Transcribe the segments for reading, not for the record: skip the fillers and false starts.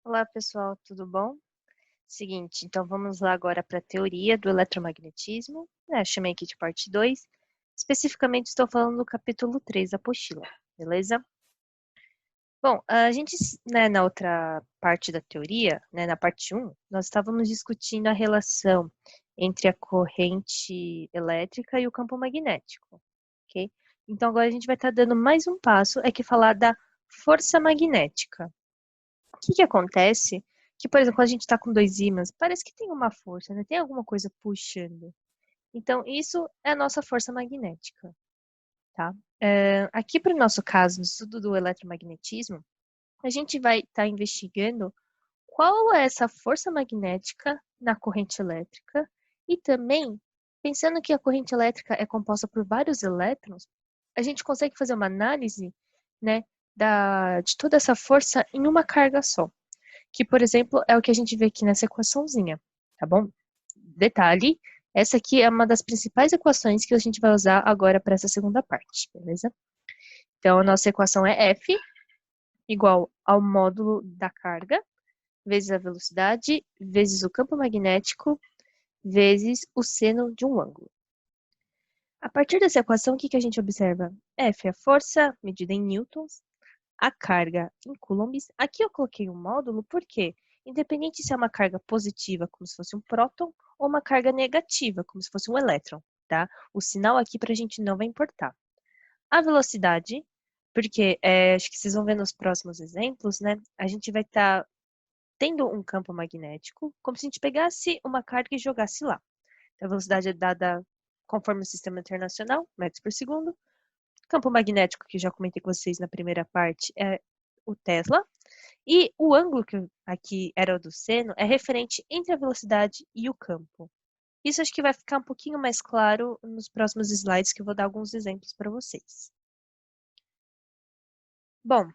Olá, pessoal, tudo bom? Seguinte, então vamos lá agora para a teoria do eletromagnetismo. Chamei aqui de parte 2. Especificamente estou falando do capítulo 3 da apostila, beleza? Bom, a gente, né, na outra parte da teoria, né, na parte 1, nós estávamos discutindo a relação entre a corrente elétrica e o campo magnético, ok? Então agora a gente vai estar dando mais um passo, é que falar da força magnética. O que acontece? Que, por exemplo, quando a gente está com dois ímãs, parece que tem uma força, né? Tem alguma coisa puxando. Então, isso é a nossa força magnética, tá? Aqui, para o nosso caso, no estudo do eletromagnetismo, a gente vai estar investigando qual é essa força magnética na corrente elétrica e também, pensando que a corrente elétrica é composta por vários elétrons, a gente consegue fazer uma análise, né, de toda essa força em uma carga só. Que, por exemplo, é o que a gente vê aqui nessa equaçãozinha, tá bom? Detalhe, essa aqui é uma das principais equações que a gente vai usar agora para essa segunda parte, beleza? Então, a nossa equação é F igual ao módulo da carga, vezes a velocidade, vezes o campo magnético, vezes o seno de um ângulo. A partir dessa equação, o que a gente observa? F é a força medida em newtons, a carga em coulombs. Aqui eu coloquei um módulo porque, independente se é uma carga positiva, como se fosse um próton, ou uma carga negativa, como se fosse um elétron, tá? O sinal aqui para a gente não vai importar. A velocidade, porque acho que vocês vão ver nos próximos exemplos, né? A gente vai estar tendo um campo magnético, como se a gente pegasse uma carga e jogasse lá. Então, a velocidade é dada conforme o sistema internacional, metros por segundo. Campo magnético, que já comentei com vocês na primeira parte, é o Tesla. E o ângulo que aqui era o do seno é referente entre a velocidade e o campo. Isso acho que vai ficar um pouquinho mais claro nos próximos slides, que eu vou dar alguns exemplos para vocês. Bom,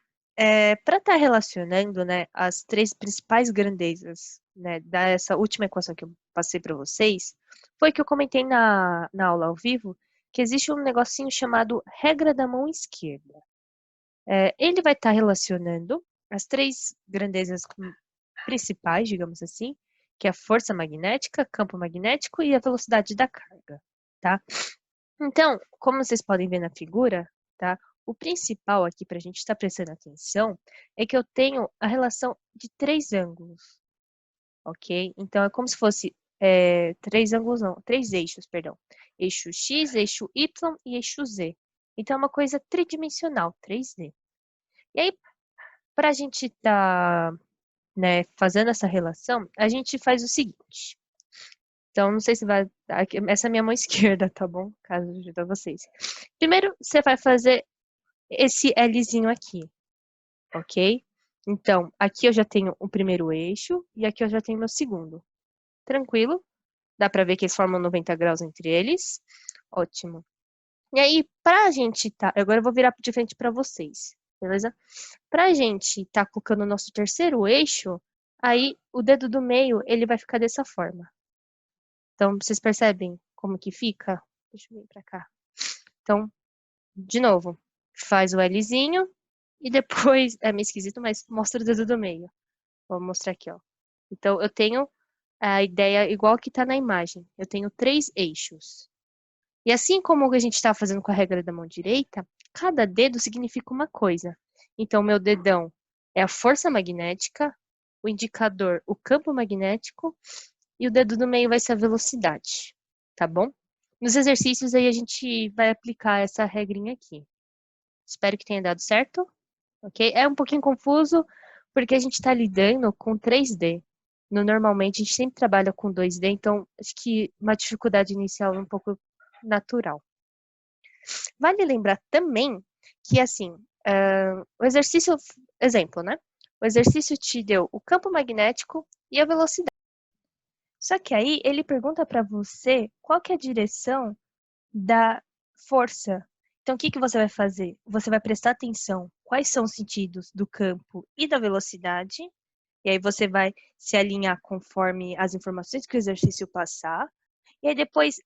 para estar relacionando, né, as três principais grandezas, né, dessa última equação que eu passei para vocês, foi que eu comentei na aula ao vivo que existe um negocinho chamado regra da mão esquerda. Ele vai estar relacionando as três grandezas principais, digamos assim, que é a força magnética, campo magnético e a velocidade da carga, tá? Então, como vocês podem ver na figura, tá? O principal aqui para a gente estar prestando atenção é que eu tenho a relação de três ângulos, ok? Então, é como se fosse três ângulos, não, três eixos, perdão. Eixo X, eixo Y e eixo Z. Então, é uma coisa tridimensional, 3D. E aí, para a gente estar fazendo essa relação, a gente faz o seguinte. Então, não sei se vai. Essa é a minha mão esquerda, tá bom? Caso ajude vocês. Primeiro, você vai fazer esse Lzinho aqui, ok? Então, aqui eu já tenho o primeiro eixo e aqui eu já tenho meu segundo. Tranquilo? Dá pra ver que eles formam 90 graus entre eles. Ótimo. E aí, pra gente tá. Agora eu vou virar de frente pra vocês, beleza? Pra gente tá colocando o nosso terceiro eixo, aí o dedo do meio, ele vai ficar dessa forma. Então, vocês percebem como que fica? Deixa eu vir pra cá. Então, de novo, faz o Lzinho e depois, é meio esquisito, mas mostra o dedo do meio. Vou mostrar aqui, ó. Então, eu tenho a ideia igual que tá na imagem. Eu tenho três eixos. E assim como a gente está fazendo com a regra da mão direita, cada dedo significa uma coisa. Então, meu dedão é a força magnética, o indicador, o campo magnético, e o dedo do meio vai ser a velocidade, tá bom? Nos exercícios aí a gente vai aplicar essa regrinha aqui. Espero que tenha dado certo, ok? É um pouquinho confuso, porque a gente está lidando com 3D. Normalmente a gente sempre trabalha com 2D, então acho que uma dificuldade inicial é um pouco natural. Vale lembrar também que, assim, o exercício, exemplo, né? O exercício te deu o campo magnético e a velocidade. Só que aí ele pergunta para você qual que é a direção da força. Então, o que você vai fazer? Você vai prestar atenção quais são os sentidos do campo e da velocidade, e aí você vai se alinhar conforme as informações que o exercício passar, e aí depois,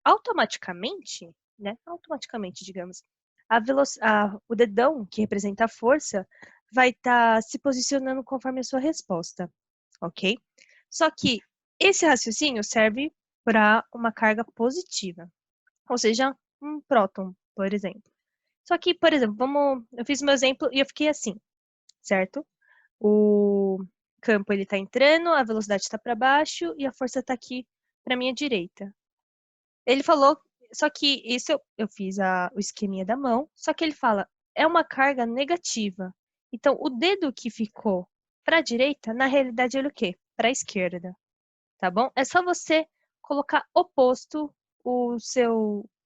automaticamente, né? Automaticamente, digamos, o dedão, que representa a força, vai estar se posicionando conforme a sua resposta, ok? Só que esse raciocínio serve para uma carga positiva, ou seja, um próton, por exemplo. Só que, por exemplo, eu fiz meu exemplo e eu fiquei assim, certo? O campo ele está entrando, a velocidade está para baixo e a força está aqui para minha direita. Ele falou, só que isso eu fiz o esqueminha da mão, só que ele fala, é uma carga negativa. Então, o dedo que ficou para a direita, na realidade, ele é o quê? Para a esquerda, tá bom? É só você colocar oposto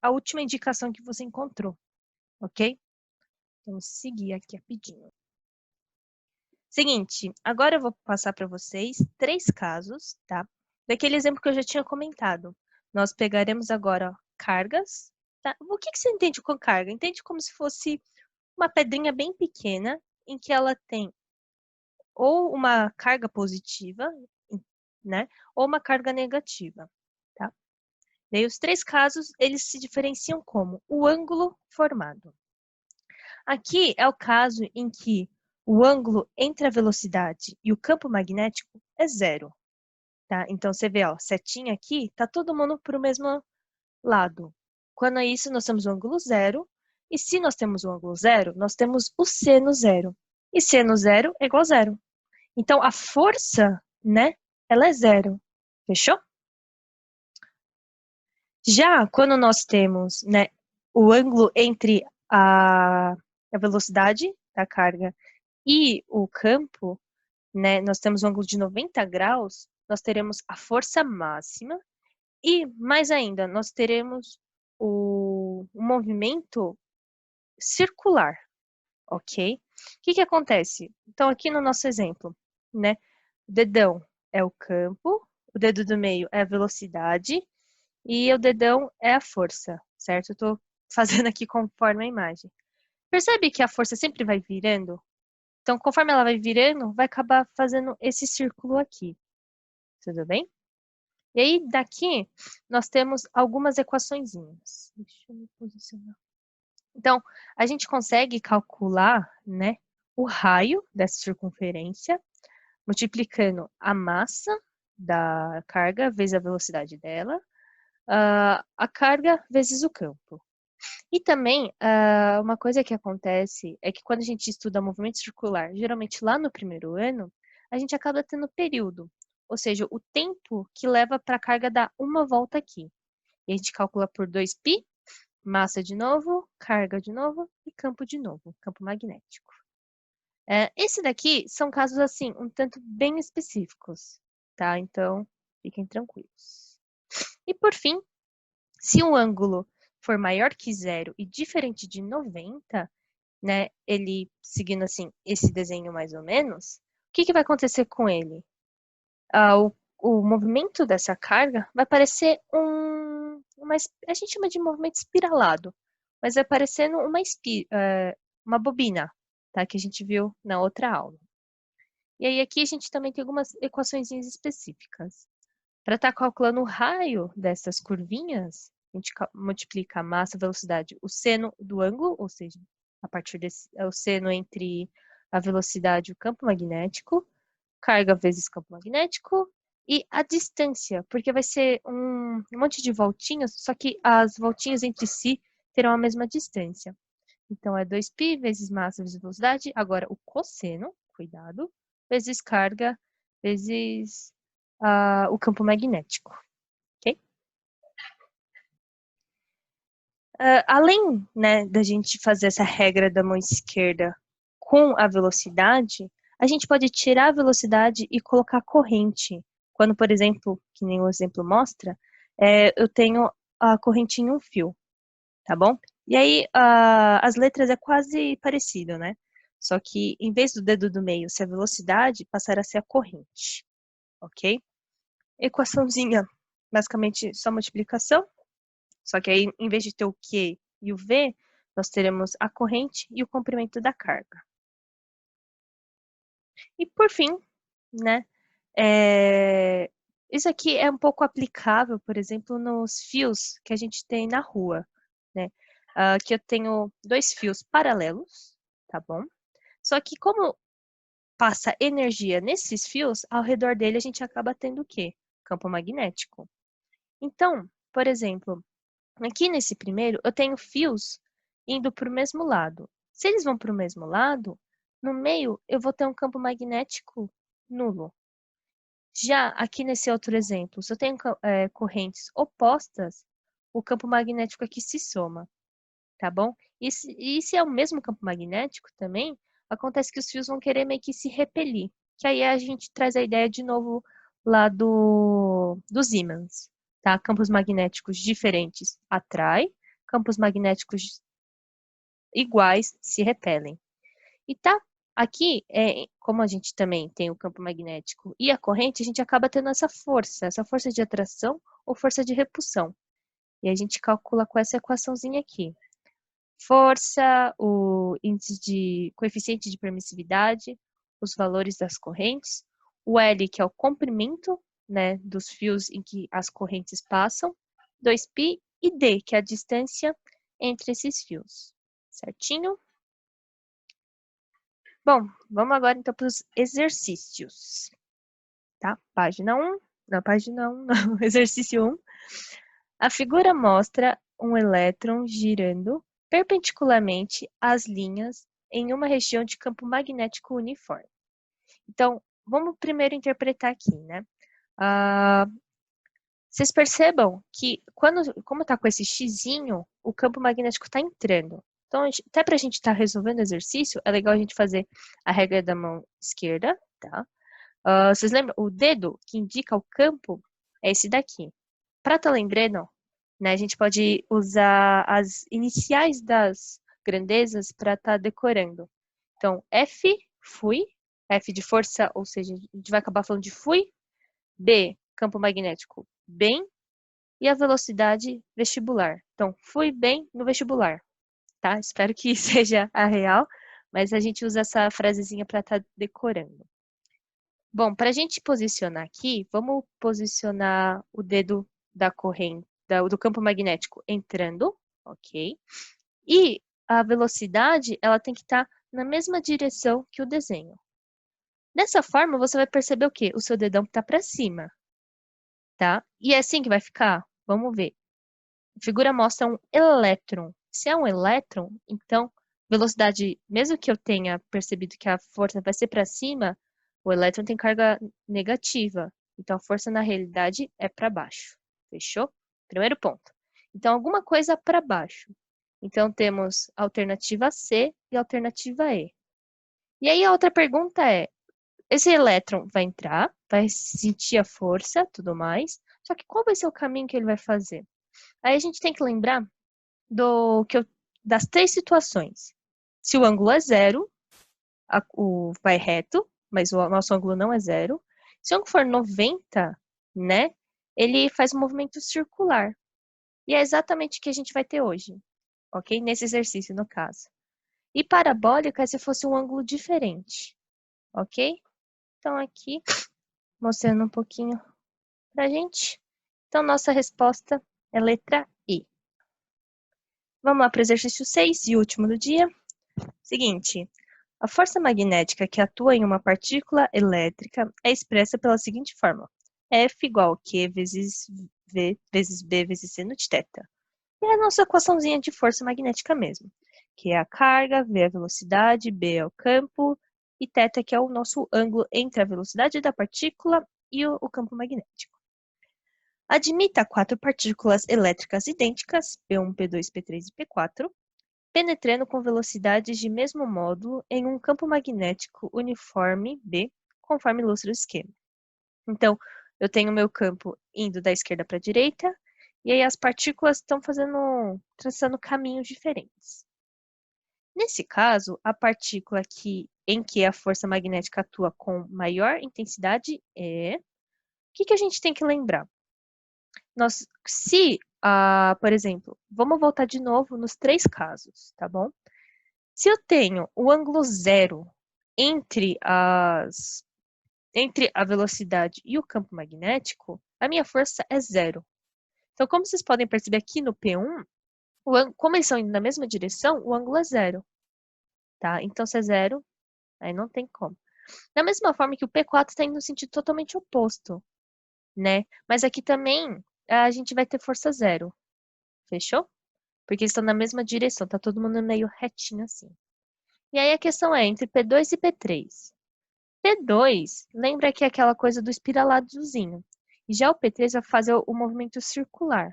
a última indicação que você encontrou, ok? Vamos seguir aqui rapidinho. Seguinte, agora eu vou passar para vocês 3 casos, tá? Daquele exemplo que eu já tinha comentado. Nós pegaremos agora ó, cargas, tá? O que você entende com carga? Entende como se fosse uma pedrinha bem pequena, em que ela tem ou uma carga positiva, né? Ou uma carga negativa, tá? E aí os 3 casos, eles se diferenciam como o ângulo formado. Aqui é o caso em que o ângulo entre a velocidade e o campo magnético é zero, tá? Então, você vê, ó, setinha aqui, tá todo mundo para o mesmo lado. Quando é isso, nós temos o ângulo zero, e se nós temos o ângulo zero, nós temos o seno zero. E seno zero é igual a zero. Então, a força, né, ela é zero. Fechou? Já quando nós temos, né, o ângulo entre a velocidade da carga e o campo, né, nós temos um ângulo de 90 graus, nós teremos a força máxima e, mais ainda, nós teremos o movimento circular, ok? O que acontece? Então, aqui no nosso exemplo, né, o dedão é o campo, o dedo do meio é a velocidade e o dedão é a força, certo? Eu estou fazendo aqui conforme a imagem. Percebe que a força sempre vai virando? Então, conforme ela vai virando, vai acabar fazendo esse círculo aqui. Tudo bem? E aí, daqui, nós temos algumas equaçõezinhas. Deixa eu me posicionar. Então, a gente consegue calcular, né, o raio dessa circunferência, multiplicando a massa da carga vezes a velocidade dela, a carga vezes o campo. E também, uma coisa que acontece é que quando a gente estuda movimento circular, geralmente lá no primeiro ano, a gente acaba tendo período, ou seja, o tempo que leva para a carga dar uma volta aqui. E a gente calcula por 2π, massa de novo, carga de novo e campo de novo, campo magnético. Esse daqui são casos assim, um tanto bem específicos, tá? Então, fiquem tranquilos. E por fim, se o ângulo for maior que zero e diferente de 90, né, ele seguindo assim esse desenho mais ou menos, o que vai acontecer com ele? O movimento dessa carga vai parecer a gente chama de movimento espiralado, mas vai parecendo uma bobina, tá, que a gente viu na outra aula. E aí aqui a gente também tem algumas equações específicas. Para estar calculando o raio dessas curvinhas, a gente multiplica a massa, a velocidade, o seno do ângulo, ou seja, a partir desse é o seno entre a velocidade e o campo magnético, carga vezes campo magnético, e a distância, porque vai ser um monte de voltinhas, só que as voltinhas entre si terão a mesma distância. Então, é 2π vezes massa vezes velocidade, agora o cosseno, cuidado, vezes carga, vezes o campo magnético, ok? Além, né, da gente fazer essa regra da mão esquerda com a velocidade, a gente pode tirar a velocidade e colocar corrente. Quando, por exemplo, que nem o exemplo mostra, eu tenho a corrente em um fio, tá bom? E aí, as letras é quase parecido, né? Só que, em vez do dedo do meio ser a velocidade, passará a ser a corrente, ok? Equaçãozinha, basicamente só multiplicação, só que aí, em vez de ter o Q e o V, nós teremos a corrente e o comprimento da carga. E por fim, né, isso aqui é um pouco aplicável, por exemplo, nos fios que a gente tem na rua, né? Aqui eu tenho 2 fios paralelos, tá bom? Só que como passa energia nesses fios, ao redor dele a gente acaba tendo o quê? Campo magnético. Então, por exemplo, aqui nesse primeiro, eu tenho fios indo para o mesmo lado. Se eles vão para o mesmo lado, no meio eu vou ter um campo magnético nulo. Já aqui nesse outro exemplo, se eu tenho correntes opostas, o campo magnético aqui se soma, tá bom? E se é o mesmo campo magnético também, acontece que os fios vão querer meio que se repelir. Que aí a gente traz a ideia de novo lá do Siemens, tá? Campos magnéticos diferentes atraem, campos magnéticos iguais se repelem. E tá aqui, como a gente também tem o campo magnético e a corrente, a gente acaba tendo essa força de atração ou força de repulsão. E a gente calcula com essa equaçãozinha aqui. Força, o índice de coeficiente de permissividade, os valores das correntes, o L, que é o comprimento, né, dos fios em que as correntes passam, 2π, e D, que é a distância entre esses fios. Certinho? Bom, vamos agora então para os exercícios, tá? Página 1, na página 1, não, exercício 1. A figura mostra um elétron girando perpendicularmente às linhas em uma região de campo magnético uniforme. Então, vamos primeiro interpretar aqui, né? Vocês percebam que como está com esse xizinho, o campo magnético está entrando. Então, até para a gente estar resolvendo o exercício, é legal a gente fazer a regra da mão esquerda, tá? Vocês lembram? O dedo que indica o campo é esse daqui. Para estar lembrando, né, a gente pode usar as iniciais das grandezas para estar decorando. Então, F, fui. F de força, ou seja, a gente vai acabar falando de fui. B, campo magnético, bem. E a velocidade vestibular. Então, fui bem no vestibular, tá? Espero que seja a real, mas a gente usa essa frasezinha para estar decorando. Bom, para a gente posicionar aqui, vamos posicionar o dedo da corrente, do campo magnético entrando, ok? E a velocidade, ela tem que estar na mesma direção que o desenho. Dessa forma, você vai perceber o quê? O seu dedão está para cima, tá? E é assim que vai ficar? Vamos ver. A figura mostra um elétron. Se é um elétron, então, velocidade, mesmo que eu tenha percebido que a força vai ser para cima, o elétron tem carga negativa. Então, a força na realidade é para baixo. Fechou? Primeiro ponto. Então, alguma coisa para baixo. Então, temos a alternativa C e a alternativa E. E aí, a outra pergunta é, esse elétron vai entrar, vai sentir a força, tudo mais, só que qual vai ser o caminho que ele vai fazer? Aí a gente tem que lembrar das três situações. Se o ângulo é zero, vai reto, mas o nosso ângulo não é zero. Se o ângulo for 90, né, ele faz um movimento circular. E é exatamente o que a gente vai ter hoje, ok? Nesse exercício, no caso. E parabólica é se fosse um ângulo diferente, ok? Então, aqui, mostrando um pouquinho pra gente. Então, nossa resposta é letra E. Vamos lá para o exercício 6 e último do dia. Seguinte, a força magnética que atua em uma partícula elétrica é expressa pela seguinte fórmula. F igual a Q vezes V vezes B vezes C no de θ. E é a nossa equaçãozinha de força magnética mesmo, que é a carga, V é a velocidade, B é o campo, e θ que é o nosso ângulo entre a velocidade da partícula e o campo magnético. Admita 4 partículas elétricas idênticas, P1, P2, P3 e P4, penetrando com velocidades de mesmo módulo em um campo magnético uniforme B, conforme ilustra o esquema. Então, eu tenho meu campo indo da esquerda para a direita, e aí as partículas estão traçando caminhos diferentes. Nesse caso, a partícula em que a força magnética atua com maior intensidade é... O que a gente tem que lembrar? Por exemplo, vamos voltar de novo nos três casos, tá bom? Se eu tenho o ângulo zero entre a velocidade e o campo magnético, a minha força é zero. Então, como vocês podem perceber aqui no P1, como eles estão indo na mesma direção, o ângulo é zero. Tá? Então, se é zero, Aí não tem como. Da mesma forma que o P4 está indo no sentido totalmente oposto, né? Mas aqui também a gente vai ter força zero. Fechou? Porque eles estão na mesma direção, tá todo mundo meio retinho assim. E aí a questão é entre P2 e P3. P2, lembra que é aquela coisa do espiraladozinho. E já o P3 vai fazer o movimento circular,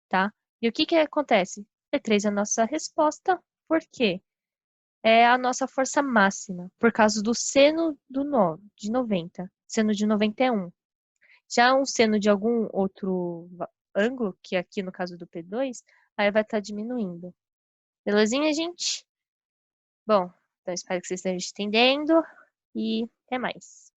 tá? E o que que acontece? P3 é a nossa resposta, por quê? É a nossa força máxima, por causa do seno de 90, seno de 91. Já um seno de algum outro ângulo, que aqui no caso do P2, aí vai estar diminuindo. Belezinha, gente? Bom, então espero que vocês estejam entendendo e até mais.